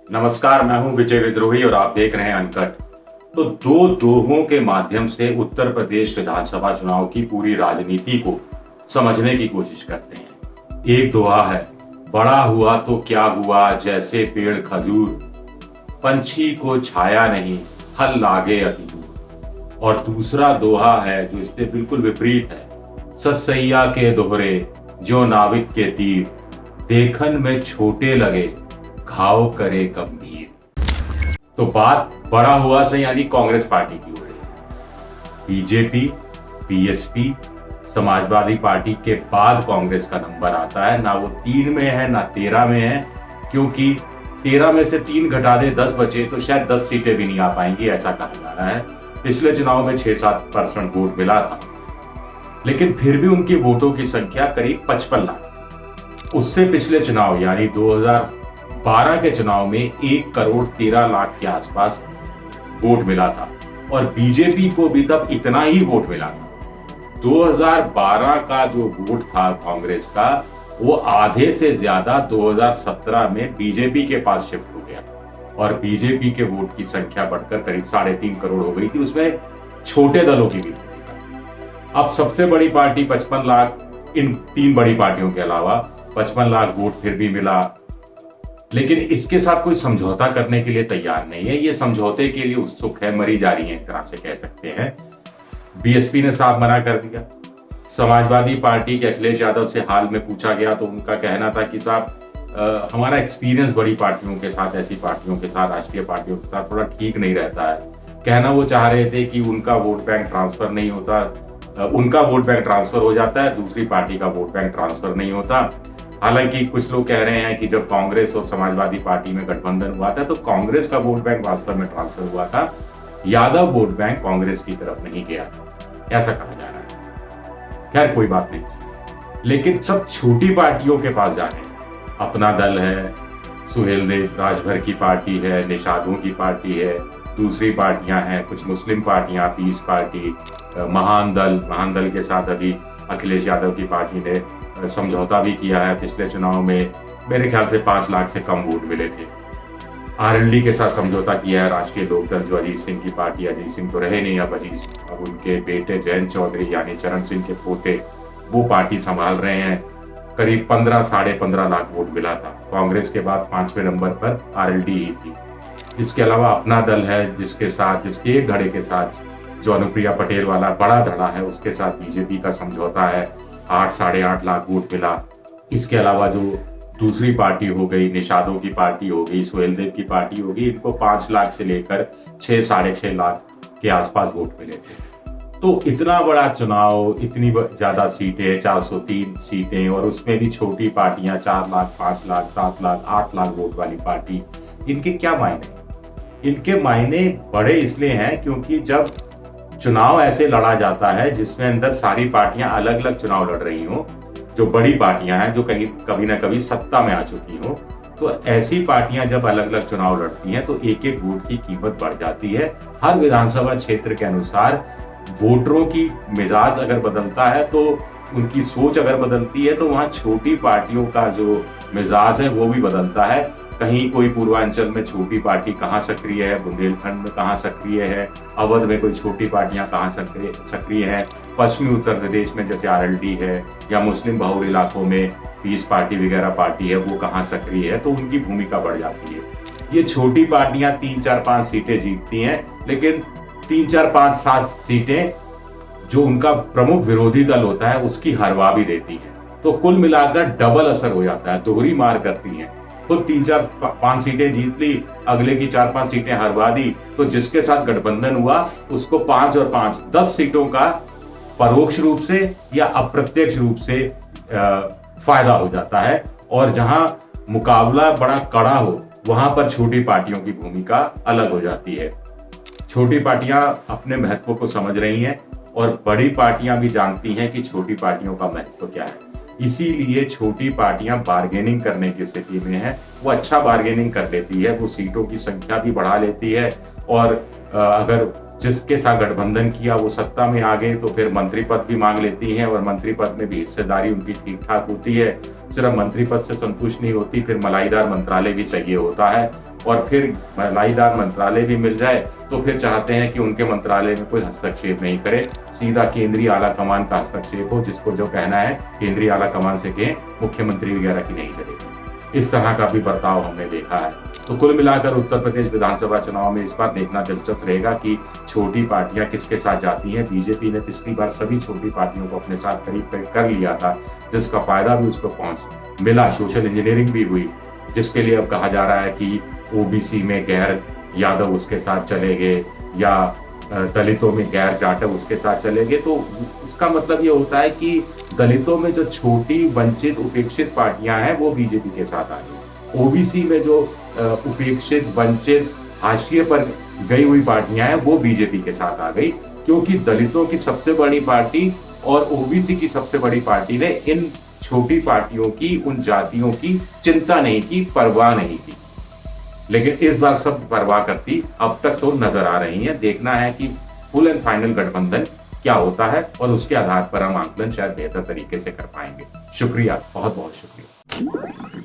नमस्कार, मैं हूं विजय विद्रोही और आप देख रहे हैं अनकट। तो दो दोहों के माध्यम से उत्तर प्रदेश विधानसभा चुनाव की पूरी राजनीति को समझने की कोशिश करते हैं। एक दोहा है, बड़ा हुआ तो क्या हुआ जैसे पेड़ खजूर, पंछी को छाया नहीं फल लागे अति दूर। और दूसरा दोहा है जो इससे बिल्कुल विपरीत है, ससैया के दोहरे जो नाविक के तीर, देखन में छोटे लगे घाव करे गंभीर। तो बात बड़ा हुआ से यानी कांग्रेस पार्टी की हो रही है। बीजेपी, बीएसपी, समाजवादी पार्टी के बाद कांग्रेस का नंबर आता है। ना वो 3 में है ना 13 में है, क्योंकि 13 में से 3 घटा दे 10 बचे तो शायद 10 सीटें भी नहीं आ पाएंगी, ऐसा कहा जा रहा है। पिछले चुनाव में 6-7% वोट मिला था, लेकिन फिर भी उनकी वोटों की संख्या करीब 55 लाख। उससे पिछले चुनाव यानी 2012 के चुनाव में 1,13,00,000 के आसपास वोट मिला था और बीजेपी को भी तब इतना ही वोट मिला था। 2012 का जो वोट था कांग्रेस का, वो आधे से ज्यादा 2017 में बीजेपी के पास शिफ्ट हो गया और बीजेपी के वोट की संख्या बढ़कर करीब 3.5 करोड़ हो गई थी। उसमें छोटे दलों की भी होती था। अब सबसे बड़ी पार्टी 55 लाख, इन 3 बड़ी पार्टियों के अलावा 55 लाख वोट फिर भी मिला, लेकिन इसके साथ कोई समझौता करने के लिए तैयार नहीं है। ये समझौते के लिए उत्सुक है, मरी जा रही है, एक तरह से कह सकते हैं। बीएसपी ने साफ मना कर दिया। समाजवादी पार्टी के अखिलेश यादव से हाल में पूछा गया तो उनका कहना था कि साहब हमारा एक्सपीरियंस बड़ी पार्टियों के साथ, ऐसी पार्टियों के साथ, राष्ट्रीय पार्टियों के साथ थोड़ा ठीक नहीं रहता है। कहना वो चाह रहे थे कि उनका वोट बैंक ट्रांसफर नहीं होता, उनका वोट बैंक ट्रांसफर हो जाता है, दूसरी पार्टी का वोट बैंक ट्रांसफर नहीं होता। हालांकि कुछ लोग कह रहे हैं कि जब कांग्रेस और समाजवादी पार्टी में गठबंधन हुआ था तो कांग्रेस का वोट बैंक वास्तव में ट्रांसफर हुआ था, यादव वोट बैंक कांग्रेस की तरफ नहीं गया था, ऐसा कहा जा रहा है। खैर कोई बात नहीं, लेकिन सब छोटी पार्टियों के पास जा रहे हैं। अपना दल है, सुहेलदेव राजभर की पार्टी है, निषादों की पार्टी है, दूसरी पार्टियां हैं, कुछ मुस्लिम पार्टियां, पीस पार्टी, महान दल के साथ अभी अखिलेश यादव की पार्टी ने समझौता भी किया है। पिछले चुनाव में मेरे ख्याल से 5 लाख से कम वोट मिले थे। आरएलडी के साथ समझौता किया है राष्ट्रीय लोकदल, जो अजीत सिंह की पार्टी, अजीत सिंह तो रहे नहीं, अब उनके बेटे जयंत चौधरी यानी चरण सिंह के पोते वो पार्टी संभाल रहे हैं। करीब 15-15.5 लाख वोट मिला था। कांग्रेस के बाद 5वें नंबर पर आरएलडी ही थी। इसके अलावा अपना दल है, जिसके एक धड़े के साथ जो अनुप्रिया पटेल वाला बड़ा धड़ा है, उसके साथ बीजेपी का समझौता है, 8-8.5 लाख वोट मिला। इसके अलावा जो दूसरी पार्टी हो गई, निषादों की पार्टी हो गई, सुहेलदेव की पार्टी होगी, इनको 5 लाख से लेकर 6-6.5 लाख के आसपास वोट मिले थे। तो इतना बड़ा चुनाव, इतनी ज्यादा सीटें, 403 सीटें, और उसमें भी छोटी पार्टियां, 4 लाख, 5 लाख, 7 लाख, 8 लाख वोट वाली पार्टी, इनके क्या मायने? इनके मायने बड़े इसलिए हैं क्योंकि जब चुनाव ऐसे लड़ा जाता है जिसमें अंदर सारी पार्टियां अलग अलग चुनाव लड़ रही हों, जो बड़ी पार्टियां हैं, जो कभी ना कभी सत्ता में आ चुकी हों, तो ऐसी पार्टियां जब अलग अलग चुनाव लड़ती हैं तो एक एक वोट की कीमत बढ़ जाती है। हर विधानसभा क्षेत्र के अनुसार वोटरों की मिजाज अगर बदलता है, तो उनकी सोच अगर बदलती है, तो वहाँ छोटी पार्टियों का जो मिजाज है वो भी बदलता है। कहीं कोई पूर्वांचल में छोटी पार्टी कहाँ सक्रिय है, बुंदेलखंड में कहाँ सक्रिय है, अवध में कोई छोटी पार्टियां कहाँ सक्रिय हैं, पश्चिमी उत्तर प्रदेश में जैसे आरएलडी है, या मुस्लिम बहुल इलाकों में पीस पार्टी वगैरह पार्टी है, वो कहाँ सक्रिय है, तो उनकी भूमिका बढ़ जाती है। ये छोटी पार्टियां 3-4-5 सीटें जीतती हैं, लेकिन 3-4-5-7 सीटें जो उनका प्रमुख विरोधी दल होता है उसकी हरवा भी देती है। तो कुल मिलाकर डबल असर हो जाता है, दोहरी मार करती हैं। खुद 3-4-5 सीटें जीत ली, अगले की 4-5 सीटें हरवा दी, तो जिसके साथ गठबंधन हुआ उसको 5 और 5 10 सीटों का परोक्ष रूप से या अप्रत्यक्ष रूप से फायदा हो जाता है। और जहां मुकाबला बड़ा कड़ा हो, वहां पर छोटी पार्टियों की भूमिका अलग हो जाती है। छोटी पार्टियां अपने महत्व को समझ रही हैं और बड़ी पार्टियां भी जानती हैं कि छोटी पार्टियों का महत्व क्या है। इसीलिए छोटी पार्टियां बार्गेनिंग करने की स्थिति में है, वो अच्छा बार्गेनिंग कर लेती है, वो सीटों की संख्या भी बढ़ा लेती है, और अगर जिसके साथ गठबंधन किया वो सत्ता में आ गए तो फिर मंत्री पद भी मांग लेती हैं, और मंत्री पद में भी हिस्सेदारी उनकी ठीक ठाक होती है। सिर्फ मंत्री पद से संतुष्ट नहीं होती, फिर मलाईदार मंत्रालय भी चाहिए होता है, और फिर लाईदार मंत्रालय भी मिल जाए तो फिर चाहते हैं कि उनके मंत्रालय में कोई हस्तक्षेप नहीं करे, सीधा केंद्रीय आला कमान का हस्तक्षेप हो, जिसको जो कहना है केंद्रीय आला कमान से कहें, मुख्यमंत्री वगैरह की नहीं चलेगी। इस तरह का भी बर्ताव हमने देखा है। तो कुल मिलाकर उत्तर प्रदेश विधानसभा चुनाव में इस बार देखना दिलचस्प रहेगा कि छोटी पार्टियां किसके साथ जाती हैं। बीजेपी ने पिछली बार सभी छोटी पार्टियों को अपने साथ करीब कर लिया था, जिसका फायदा भी उसको पहुंच मिला। सोशल इंजीनियरिंग भी हुई, जिसके लिए अब कहा जा रहा है कि ओबीसी में गैर यादव उसके साथ चले गए या दलितों में गैर जाटव उसके साथ चले गए। तो उसका मतलब ये होता है कि दलितों में जो छोटी वंचित उपेक्षित पार्टियां हैं वो बीजेपी के साथ आ गई। ओबीसी में जो उपेक्षित वंचित हाशिए पर गई हुई पार्टियां हैं वो बीजेपी के साथ आ गई, क्योंकि दलितों की सबसे बड़ी पार्टी और ओबीसी की सबसे बड़ी पार्टी ने इन छोटी पार्टियों की, उन जातियों की चिंता नहीं की, परवाह नहीं की। लेकिन इस बार सब परवाह करती अब तक तो नजर आ रही है। देखना है कि फुल एंड फाइनल गठबंधन क्या होता है और उसके आधार पर हम आंकलन शायद बेहतर तरीके से कर पाएंगे। शुक्रिया, बहुत बहुत शुक्रिया।